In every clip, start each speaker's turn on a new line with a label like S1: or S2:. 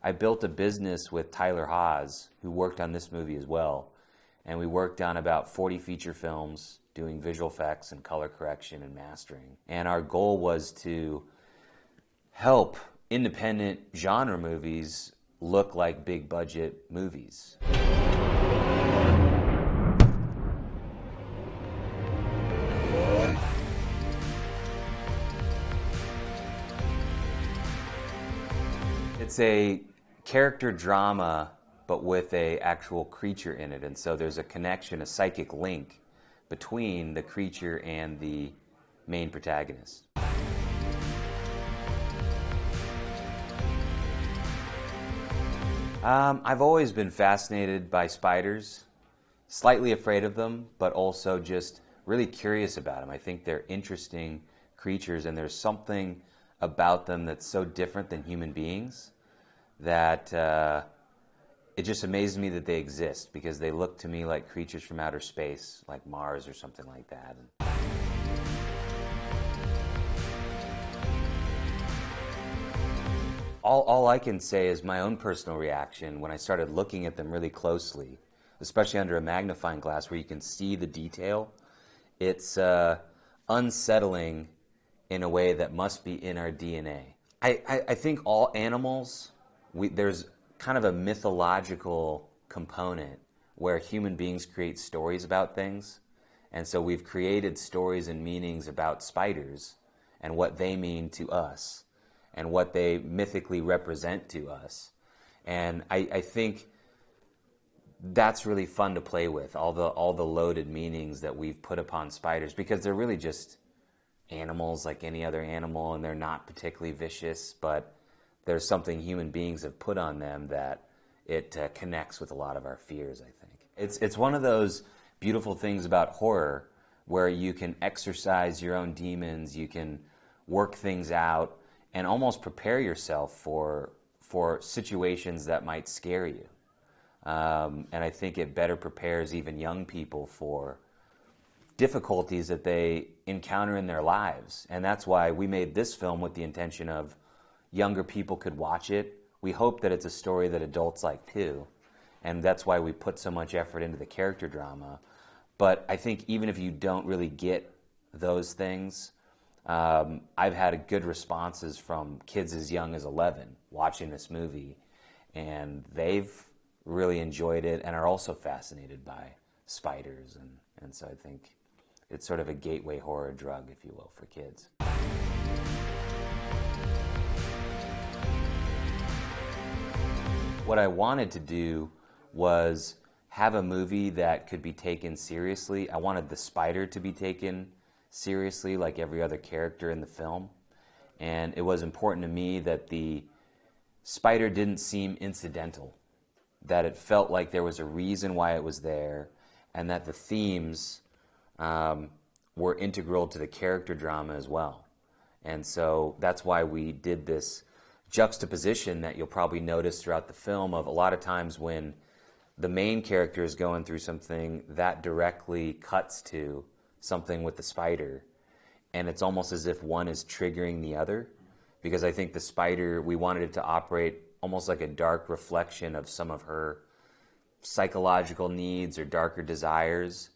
S1: I built a business with Tyler Haas, who worked on this movie as well, and we worked on about 40 feature films doing visual effects and color correction and mastering. And our goal was to help independent genre movies look like big budget movies. It's a character drama, but with an actual creature in it. And so there's a connection, a psychic link between the creature and the main protagonist. I've always been fascinated by spiders, slightly afraid of them, but also just really curious about them. I think they're interesting creatures, and there's something about them that's so different than human beings that it just amazes me that they exist, because they look to me like creatures from outer space, like Mars or something like that. All I can say is my own personal reaction when I started looking at them really closely, especially under a magnifying glass where you can see the detail. It's unsettling in a way that must be in our DNA. I think all animals, there's kind of a mythological component where human beings create stories about things. And so we've created stories and meanings about spiders and what they mean to us and what they mythically represent to us. And I think that's really fun to play with, all the loaded meanings that we've put upon spiders, because they're really just animals like any other animal, and they're not particularly vicious, but there's something human beings have put on them that it connects with a lot of our fears, I think. It's one of those beautiful things about horror where you can exercise your own demons, you can work things out, and almost prepare yourself for situations that might scare you. And I think it better prepares even young people for difficulties that they encounter in their lives. And that's why we made this film with the intention of younger people could watch it. We hope that it's a story that adults like too. And that's why we put so much effort into the character drama. But I think even if you don't really get those things, I've had good responses from kids as young as 11 watching this movie, and they've really enjoyed it and are also fascinated by spiders, and so I think it's sort of a gateway horror drug, if you will, for kids. What I wanted to do was have a movie that could be taken seriously. I wanted the spider to be taken seriously like every other character in the film. And it was important to me that the spider didn't seem incidental, that it felt like there was a reason why it was there, and that the themes were integral to the character drama as well. And so that's why we did this juxtaposition that you'll probably notice throughout the film of a lot of times when the main character is going through something that directly cuts to something with the spider, and it's almost as if one is triggering the other, because I think the spider, we wanted it to operate almost like a dark reflection of some of her psychological needs or darker desires,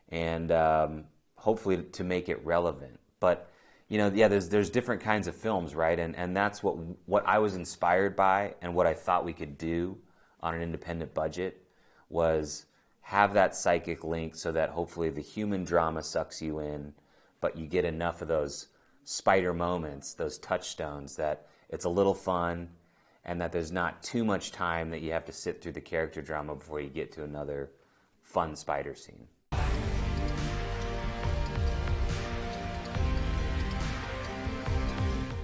S1: and hopefully to make it relevant. But you know, yeah, there's different kinds of films, right? And that's what I was inspired by, and what I thought we could do on an independent budget was have that psychic link so that hopefully the human drama sucks you in, but you get enough of those spider moments, those touchstones, that it's a little fun, and that there's not too much time that you have to sit through the character drama before you get to another fun spider scene.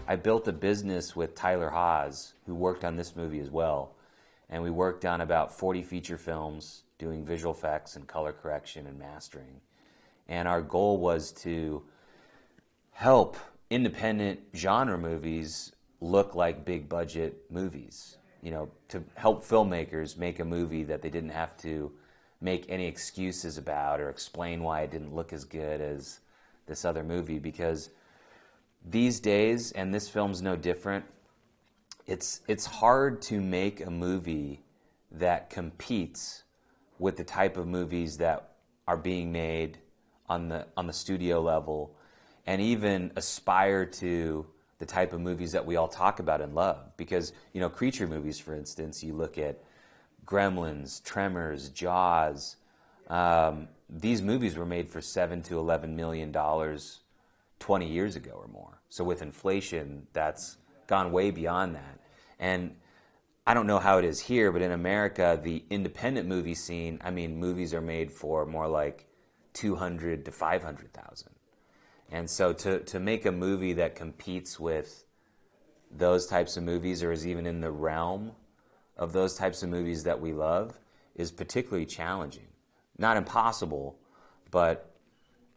S1: I built a business with Tyler Haas, who worked on this movie as well, and we worked on about 40 feature films doing visual effects and color correction and mastering. And our goal was to help independent genre movies look like big budget movies. You know, to help filmmakers make a movie that they didn't have to make any excuses about or explain why it didn't look as good as this other movie. Because these days, and this film's no different, it's hard to make a movie that competes with the type of movies that are being made on the studio level, and even aspire to the type of movies that we all talk about and love. Because, you know, creature movies, for instance, you look at Gremlins, Tremors, Jaws. These movies were made for $7 to $11 million 20 years ago or more. So with inflation, that's gone way beyond that. And I don't know how it is here, but in America, the independent movie scene, I mean, movies are made for more like 200 to 500,000. And so to make a movie that competes with those types of movies, or is even in the realm of those types of movies that we love, is particularly challenging. Not impossible, but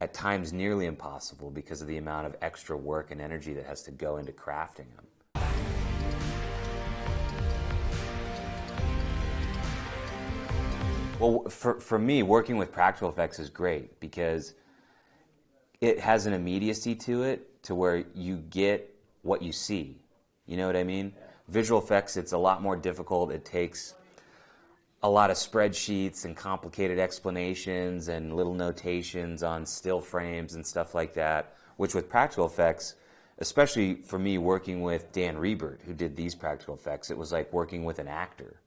S1: at times nearly impossible because of the amount of extra work and energy that has to go into crafting them. Well, for me, working with practical effects is great because it has an immediacy to it, to where you get what you see. You know what I mean? Yeah. Visual effects, it's a lot more difficult. It takes a lot of spreadsheets and complicated explanations and little notations on still frames and stuff like that, which with practical effects, especially for me working with Dan Rebert, who did these practical effects, it was like working with an actor.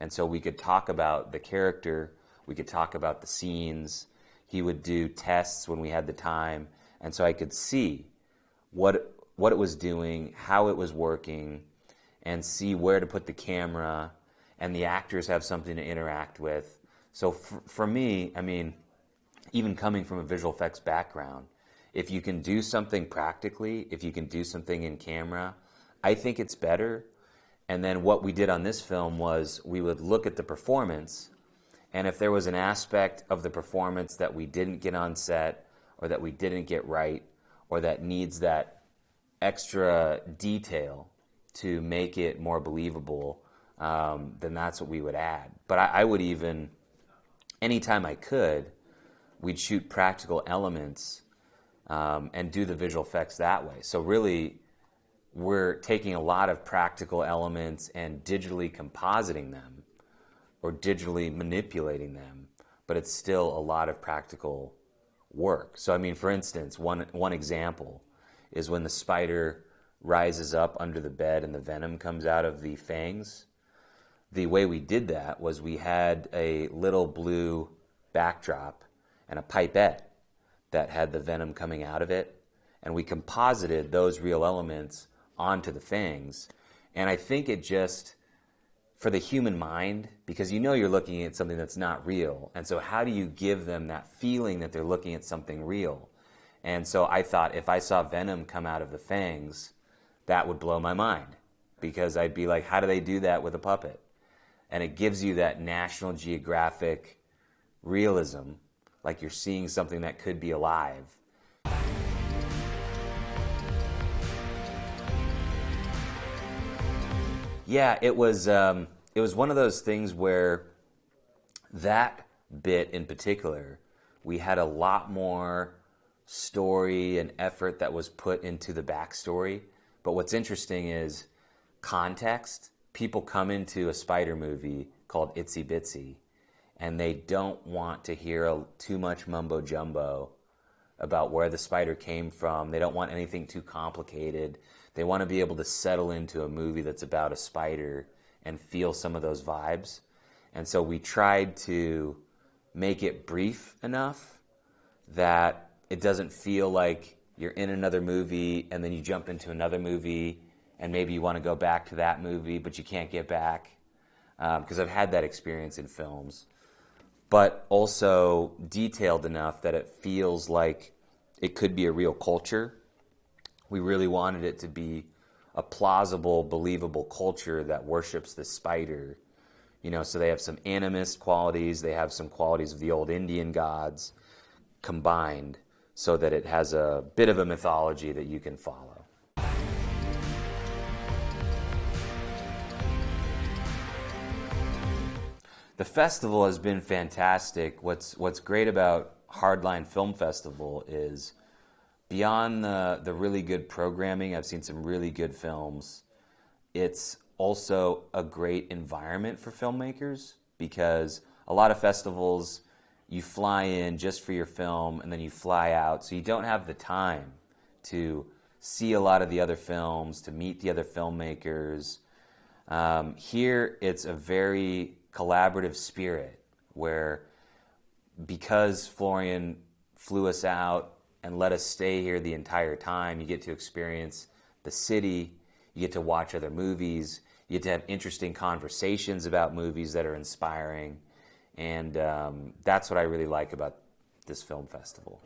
S1: And so we could talk about the character, we could talk about the scenes, he would do tests when we had the time, and so I could see what it was doing, how it was working, and see where to put the camera, and the actors have something to interact with. So for me, I mean, even coming from a visual effects background, if you can do something practically, if you can do something in camera, I think it's better. And then what we did on this film was we would look at the performance, and if there was an aspect of the performance that we didn't get on set, or that we didn't get right, or that needs that extra detail to make it more believable, then that's what we would add. But I would even, anytime I could, we'd shoot practical elements and do the visual effects that way. So really, we're taking a lot of practical elements and digitally compositing them or digitally manipulating them, but it's still a lot of practical work. So I mean, for instance, one example is when the spider rises up under the bed and the venom comes out of the fangs. The way we did that was we had a little blue backdrop and a pipette that had the venom coming out of it, and we composited those real elements onto the fangs. And I think it just, for the human mind, because you know you're looking at something that's not real, and so how do you give them that feeling that they're looking at something real? And so I thought if I saw venom come out of the fangs, that would blow my mind, because I'd be like, how do they do that with a puppet? And it gives you that National Geographic realism, like you're seeing something that could be alive. Yeah, it was one of those things where that bit in particular, we had a lot more story and effort that was put into the backstory. But what's interesting is context. People come into a spider movie called Itsy Bitsy, and they don't want to hear too much mumbo jumbo about where the spider came from. They don't want anything too complicated. They want to be able to settle into a movie that's about a spider and feel some of those vibes. And so we tried to make it brief enough that it doesn't feel like you're in another movie and then you jump into another movie and maybe you want to go back to that movie but you can't get back, because I've had that experience in films. But also detailed enough that it feels like it could be a real culture. We really wanted it to be a plausible, believable culture that worships the spider. You know, so they have some animist qualities, they have some qualities of the old Indian gods combined so that it has a bit of a mythology that you can follow. The festival has been fantastic. What's great about Hardline Film Festival is beyond the really good programming, I've seen some really good films. It's also a great environment for filmmakers, because a lot of festivals, you fly in just for your film and then you fly out, so you don't have the time to see a lot of the other films, to meet the other filmmakers. Here, it's a very collaborative spirit where, because Florian flew us out and let us stay here the entire time, you get to experience the city, you get to watch other movies, you get to have interesting conversations about movies that are inspiring, and that's what I really like about this film festival.